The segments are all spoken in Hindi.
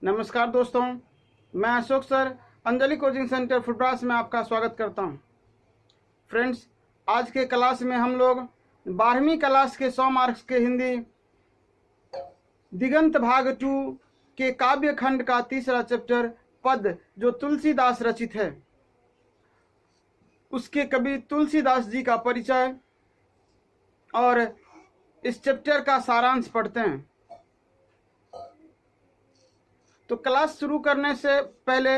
नमस्कार दोस्तों, मैं Ashok sir Anjali coaching centre फुटब्रास में आपका स्वागत करता हूं। फ्रेंड्स, आज के क्लास में हम लोग 12वीं क्लास के 100 मार्क्स के हिंदी दिगंत भाग 2 के काव्य खंड का तीसरा चैप्टर पद जो तुलसीदास रचित है, उसके कवि तुलसीदास जी का परिचय और इस चैप्टर का सारांश पढ़ते हैं। तो क्लास शुरू करने से पहले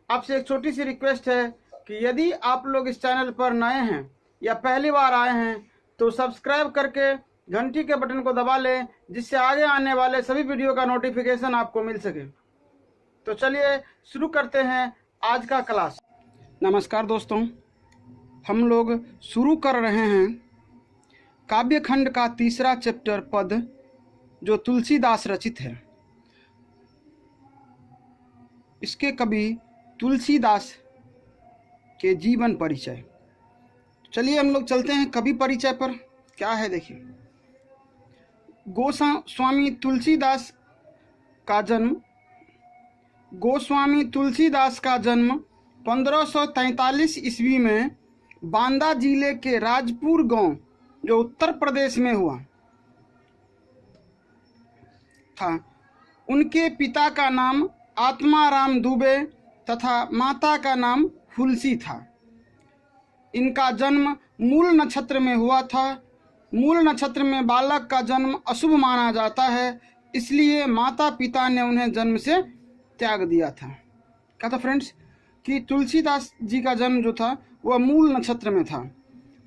आपसे एक छोटी सी रिक्वेस्ट है कि यदि आप लोग इस चैनल पर नए हैं या पहली बार आए हैं तो सब्सक्राइब करके घंटी के बटन को दबा लें, जिससे आगे आने वाले सभी वीडियो का नोटिफिकेशन आपको मिल सके। तो चलिए शुरू करते हैं आज का क्लास। नमस्कार दोस्तों, हम लोग शुरू कर रहे हैं काव्य खंड का तीसरा चैप्टर पद जो तुलसीदास रचित है। इसके कवि तुलसीदास के जीवन परिचय। चलिए हम लोग चलते हैं कवि परिचय पर। क्या है देखिए, गोस्वामी तुलसीदास का जन्म 1543 ईस्वी में बांदा जिले के राजपुर गांव जो उत्तर प्रदेश में हुआ था। उनके पिता का नाम आत्माराम दुबे तथा माता का नाम फुलसी था। इनका जन्म मूल नक्षत्र में हुआ था। मूल नक्षत्र में बालक का जन्म अशुभ माना जाता है, इसलिए माता पिता ने उन्हें जन्म से त्याग दिया था। क्या था फ्रेंड्स कि तुलसीदास जी का जन्म जो था वह मूल नक्षत्र में था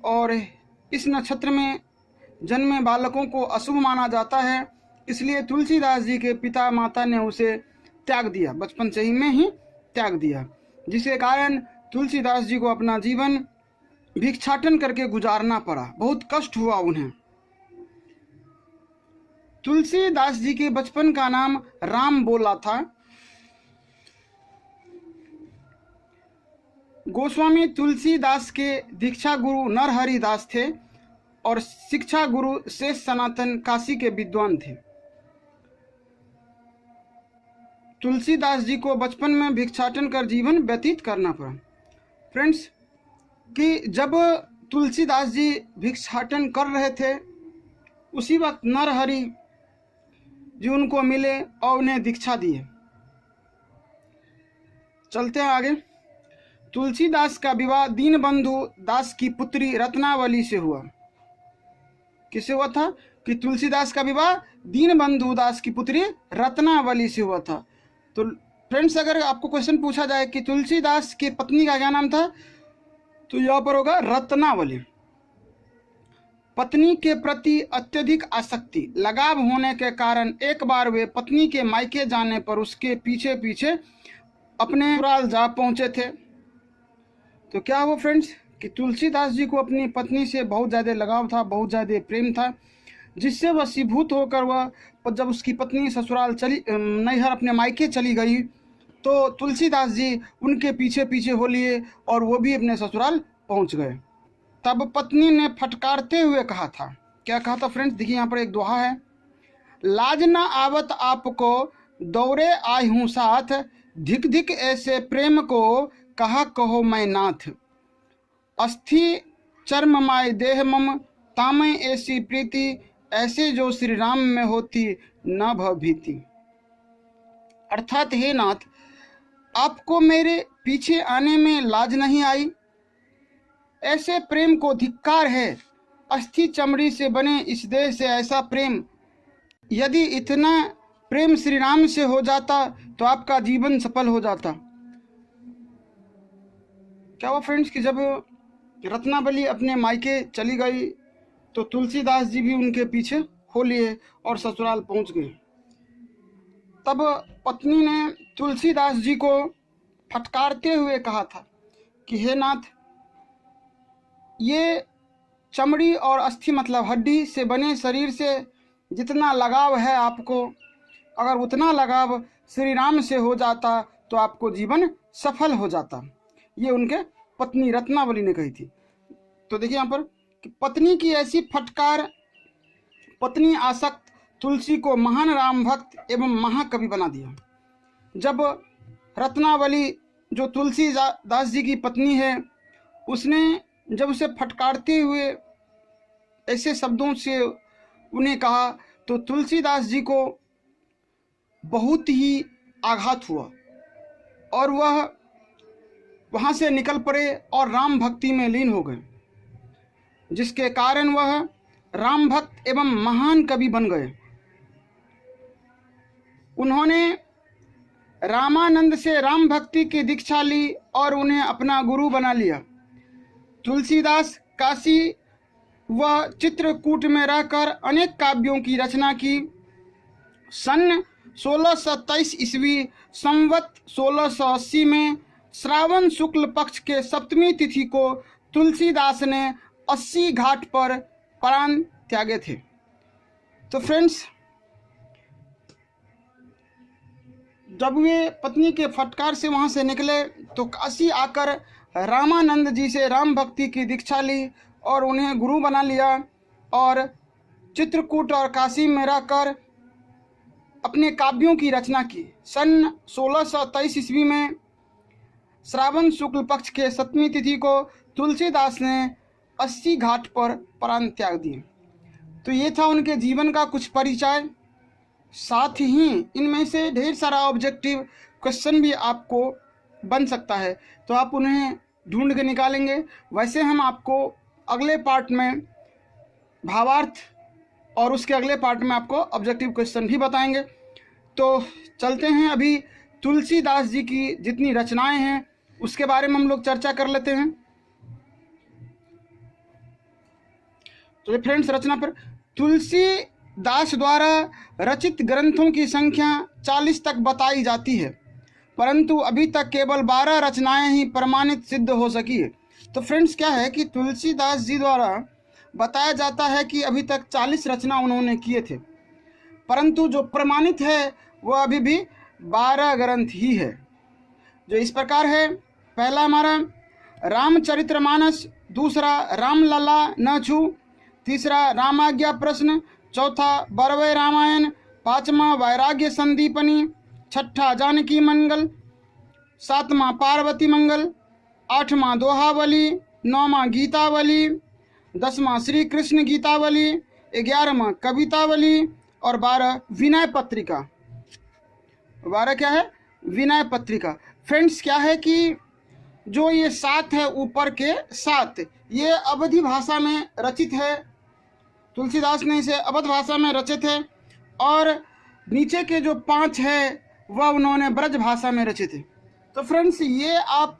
और इस नक्षत्र में जन्मे बालकों को अशुभ माना जाता है, इसलिए तुलसीदास जी के पिता माता ने उसे त्याग दिया, बचपन से ही में ही त्याग दिया, जिसके कारण तुलसीदास जी को अपना जीवन भिक्षाटन करके गुजारना पड़ा। बहुत कष्ट हुआ उन्हें। तुलसीदास जी के बचपन का नाम राम बोला था। गोस्वामी तुलसीदास के दीक्षा गुरु नरहरि दास थे और शिक्षा गुरु शेष सनातन काशी के विद्वान थे। तुलसीदास जी को बचपन में भिक्षाटन कर जीवन व्यतीत करना पड़ा। फ्रेंड्स, कि जब तुलसीदास जी भिक्षाटन कर रहे थे उसी वक्त नरहरि जी उनको मिले और उन्हें दीक्षा दिए। चलते हैं आगे। तुलसीदास का विवाह दीनबंधु दास की पुत्री रत्नावली से हुआ। किससे हुआ था कि तुलसीदास का विवाह दीनबंधु दास की पुत्री रत्नावली से हुआ था। तो फ्रेंड्स, अगर आपको क्वेश्चन पूछा जाए कि तुलसीदास की पत्नी का क्या नाम था, तो यहाँ पर होगा रत्नावली। पत्नी के प्रति अत्यधिक आसक्ति लगाव होने के कारण एक बार वे पत्नी के मायके जाने पर उसके पीछे पीछे अपने ससुराल जा पहुंचे थे। तो क्या हुआ फ्रेंड्स कि तुलसीदास जी को अपनी पत्नी से बहुत ज़्यादा लगाव था, बहुत ज़्यादा प्रेम था, जिससे वशीभूत होकर वह जब उसकी पत्नी ससुराल चली नैहर अपने मायके चली गई तो तुलसीदास जी उनके पीछे पीछे हो लिए और वो भी अपने ससुराल पहुंच गए। तब पत्नी ने फटकारते हुए कहा था। क्या कहा था फ्रेंड्स? देखिए यहाँ पर एक दोहा है। लाज न आवत आपको दौरे आय हूँ साथ, धिक धिक ऐसे प्रेम को कहा कहो मैं नाथ। अस्थि चर्म माय देह मम, तामय ऐसी प्रीति, ऐसे जो श्री राम में होती न भवभीति। अर्थात हे नाथ, आपको मेरे पीछे आने में लाज नहीं आई? ऐसे प्रेम को धिक्कार है। अस्थि चमड़ी से बने इस देह से ऐसा प्रेम, यदि इतना प्रेम श्री राम से हो जाता तो आपका जीवन सफल हो जाता। क्या हुआ फ्रेंड्स कि जब रत्नावली अपने मायके चली गई तो तुलसीदास जी भी उनके पीछे हो लिए और ससुराल पहुंच गए। तब पत्नी ने तुलसीदास जी को फटकारते हुए कहा था कि हे नाथ, ये चमड़ी और अस्थि मतलब हड्डी से बने शरीर से जितना लगाव है आपको, अगर उतना लगाव श्री राम से हो जाता तो आपको जीवन सफल हो जाता। ये उनके पत्नी रत्नावली ने कही थी। तो देखिए यहाँ पर कि पत्नी की ऐसी फटकार, पत्नी आसक्त तुलसी को महान राम भक्त एवं महाकवि बना दिया। जब रत्नावली जो तुलसीदास जी की पत्नी है, उसने जब उसे फटकारते हुए ऐसे शब्दों से उन्हें कहा, तो तुलसीदास जी को बहुत ही आघात हुआ और वह वहाँ से निकल पड़े और राम भक्ति में लीन हो गए, जिसके कारण वह राम भक्त एवं महान कवि बन गए। उन्होंने रामानंद से राम भक्ति की दीक्षा ली और उन्हें अपना गुरु बना लिया। तुलसीदास काशी व चित्रकूट में रहकर अनेक काव्यों की रचना की। सन 1623 ईस्वी संवत 1680 में श्रावण शुक्ल पक्ष के सप्तमी तिथि को तुलसीदास ने 80 घाट पर प्राण त्यागे थे। तो फ्रेंड्स, जब वे पत्नी के फटकार से वहाँ से निकले तो काशी आकर रामानंद जी से राम भक्ति की दीक्षा ली और उन्हें गुरु बना लिया और चित्रकूट और काशी में रहकर अपने काव्यों की रचना की। सन 1623 ईस्वी में श्रावण शुक्ल पक्ष के सप्तमी तिथि को तुलसीदास ने 80 घाट पर प्राण त्याग दिए। तो ये था उनके जीवन का कुछ परिचय। साथ ही इनमें से ढेर सारा ऑब्जेक्टिव क्वेश्चन भी आपको बन सकता है, तो आप उन्हें ढूंढ के निकालेंगे। वैसे हम आपको अगले पार्ट में भावार्थ और उसके अगले पार्ट में आपको ऑब्जेक्टिव क्वेश्चन भी बताएंगे। तो चलते हैं, अभी तुलसीदास जी की जितनी रचनाएं हैं उसके बारे में हम लोग चर्चा कर लेते हैं। तो फ्रेंड्स, रचना पर तुलसीदास द्वारा रचित ग्रंथों की संख्या 40 तक बताई जाती है, परंतु अभी तक केवल 12 रचनाएं ही प्रमाणित सिद्ध हो सकी है। तो फ्रेंड्स, क्या है कि तुलसीदास जी द्वारा बताया जाता है कि अभी तक 40 रचना उन्होंने किए थे, परंतु जो प्रमाणित है वह अभी भी 12 ग्रंथ ही है, जो इस प्रकार है। पहला हमारा रामचरितमानस, दूसरा रामलला न छू, तीसरा रामाज्ञा प्रश्न, चौथा बरवे रामायण, पांचवा वैराग्य संदीपनी, छठा जानकी मंगल, सातवां पार्वती मंगल, आठवां दोहावली, नौवां गीतावली, 10वां श्री कृष्ण गीतावली, 11वां कवितावली और 12 विनय पत्रिका। 12 क्या है? विनय पत्रिका। फ्रेंड्स, क्या है कि जो ये 7 है, ऊपर के 7, ये अवधी भाषा में रचित है। तुलसीदास ने इसे अवध भाषा में रचित है और नीचे के जो 5 है वह उन्होंने ब्रज भाषा में रचित है। तो फ्रेंड्स, ये आप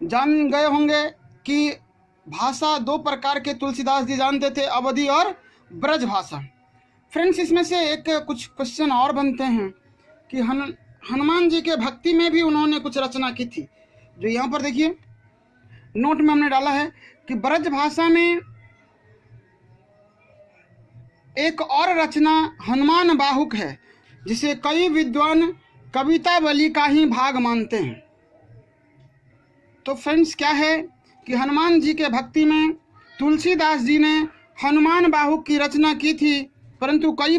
जान गए होंगे कि भाषा 2 प्रकार के तुलसीदास जी जानते थे, अवधी और ब्रज भाषा। फ्रेंड्स, इसमें से एक कुछ क्वेश्चन और बनते हैं कि हनुमान जी के भक्ति में भी उन्होंने कुछ रचना की थी, जो यहाँ पर देखिए नोट में हमने डाला है कि ब्रज भाषा में एक और रचना हनुमान बाहुक है, जिसे कई विद्वान कवितावली का ही भाग मानते हैं। तो फ्रेंड्स, क्या है कि हनुमान जी के भक्ति में तुलसीदास जी ने हनुमान बाहुक की रचना की थी, परंतु कई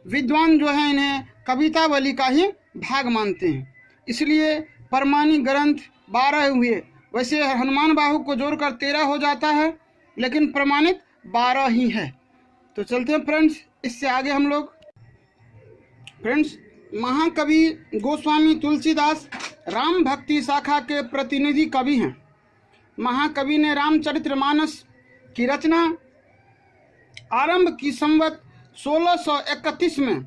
विद्वान जो हैं इन्हें कवितावली का ही भाग मानते हैं, इसलिए प्रमाणिक ग्रंथ 12 हुए। वैसे हनुमान बाहुक को जोड़कर 13 हो जाता है, लेकिन प्रमाणित 12 ही है। तो चलते हैं फ्रेंड्स, इससे आगे हम लोग। फ्रेंड्स, महाकवि गोस्वामी तुलसीदास राम भक्ति शाखा के प्रतिनिधि कवि हैं। महाकवि ने रामचरितमानस की रचना आरंभ की संवत 1631 में,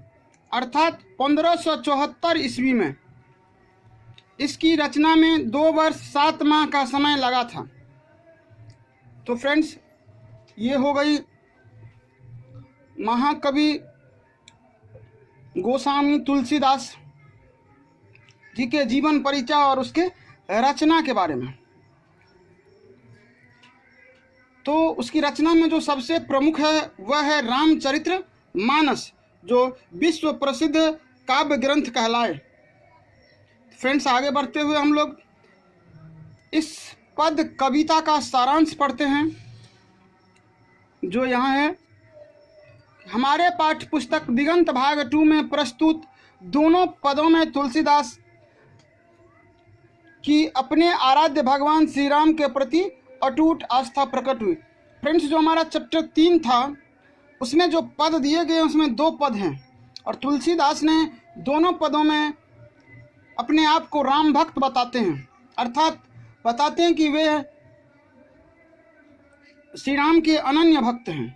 अर्थात 1574 ईस्वी में। इसकी रचना में 2 वर्ष 7 माह का समय लगा था। तो फ्रेंड्स, ये हो गई महाकवि गोस्वामी तुलसीदास जी के जीवन परिचय और उसके रचना के बारे में। तो उसकी रचना में जो सबसे प्रमुख है वह है रामचरितमानस, जो विश्व प्रसिद्ध काव्य ग्रंथ कहलाए। फ्रेंड्स, आगे बढ़ते हुए हम लोग इस पद कविता का सारांश पढ़ते हैं, जो यहाँ है हमारे पाठ्य पुस्तक दिगंत भाग 2 में प्रस्तुत दोनों पदों में तुलसीदास की अपने आराध्य भगवान श्री राम के प्रति अटूट आस्था प्रकट हुई। फ्रेंड्स, जो हमारा चैप्टर 3 था उसमें जो पद दिए गए उसमें 2 पद हैं और तुलसीदास ने दोनों पदों में अपने आप को राम भक्त बताते हैं, अर्थात बताते हैं कि वे श्री राम के अनन्य भक्त हैं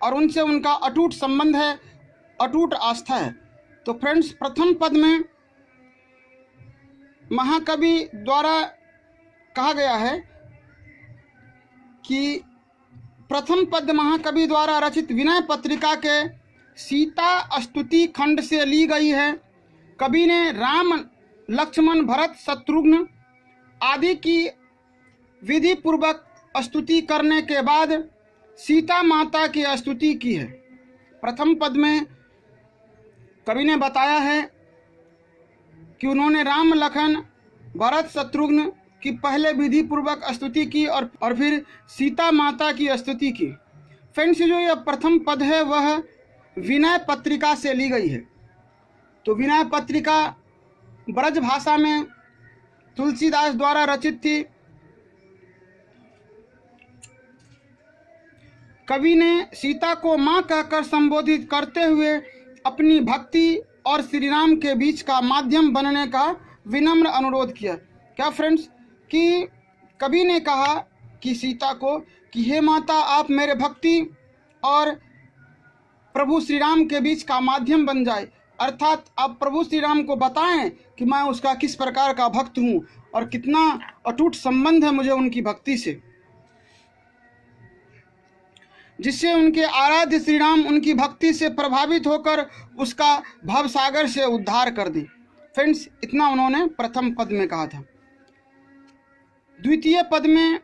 और उनसे उनका अटूट संबंध है, अटूट आस्था है। तो फ्रेंड्स, प्रथम पद में महाकवि द्वारा कहा गया है कि प्रथम पद महाकवि द्वारा रचित विनय पत्रिका के सीता स्तुति खंड से ली गई है। कवि ने राम, लक्ष्मण, भरत, शत्रुघ्न आदि की विधि पूर्वक स्तुति करने के बाद सीता माता की स्तुति की है। प्रथम पद में कवि ने बताया है कि उन्होंने राम, लखन, भरत, शत्रुघ्न की पहले विधि पूर्वक स्तुति की और फिर सीता माता की स्तुति की। फ्रेंड्स, जो यह प्रथम पद है वह विनय पत्रिका से ली गई है। तो विनय पत्रिका ब्रज भाषा में तुलसीदास द्वारा रचित थी। कवि ने सीता को मां कहकर संबोधित करते हुए अपनी भक्ति और श्री राम के बीच का माध्यम बनने का विनम्र अनुरोध किया। क्या फ्रेंड्स, कि कवि ने कहा कि सीता को कि हे माता, आप मेरे भक्ति और प्रभु श्री राम के बीच का माध्यम बन जाए, अर्थात आप प्रभु श्री राम को बताएं कि मैं उसका किस प्रकार का भक्त हूं और कितना अटूट संबंध है मुझे उनकी भक्ति से, जिससे उनके आराध्य श्री राम उनकी भक्ति से प्रभावित होकर उसका भवसागर से उद्धार कर दें। फ्रेंड्स, इतना उन्होंने प्रथम पद में कहा था। द्वितीय पद में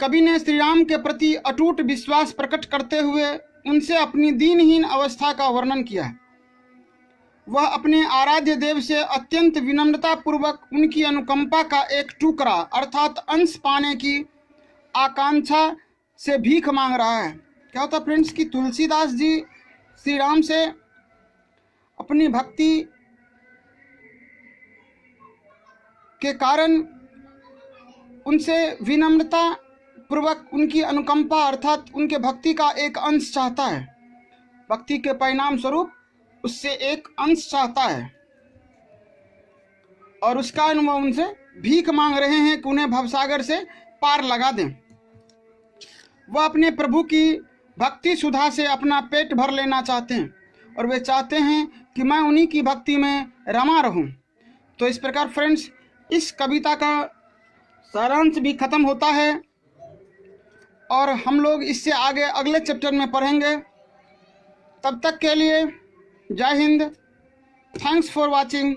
कवि ने श्री राम के प्रति अटूट विश्वास प्रकट करते हुए उनसे अपनी दीनहीन अवस्था का वर्णन किया है। वह अपने आराध्य देव से अत्यंत विनम्रता पूर्वक उनकी अनुकंपा का एक टुकड़ा अर्थात अंश पाने की आकांक्षा से भीख मांग रहा है। क्या होता फ्रेंड्स कि तुलसीदास जी श्री राम से अपनी भक्ति के कारण उनसे विनम्रता पूर्वक उनकी अनुकंपा अर्थात उनके भक्ति का एक अंश चाहता है, भक्ति के परिणाम स्वरूप उससे एक अंश चाहता है और उसका वह उनसे भीख मांग रहे हैं कि उन्हें भवसागर से पार लगा दें। वह अपने प्रभु की भक्ति सुधा से अपना पेट भर लेना चाहते हैं और वे चाहते हैं कि मैं उन्हीं की भक्ति में रमा रहूं। तो इस प्रकार फ्रेंड्स, इस कविता का सारांश भी खत्म होता है और हम लोग इससे आगे अगले चैप्टर में पढ़ेंगे। तब तक के लिए जय हिंद। Thanks for watching.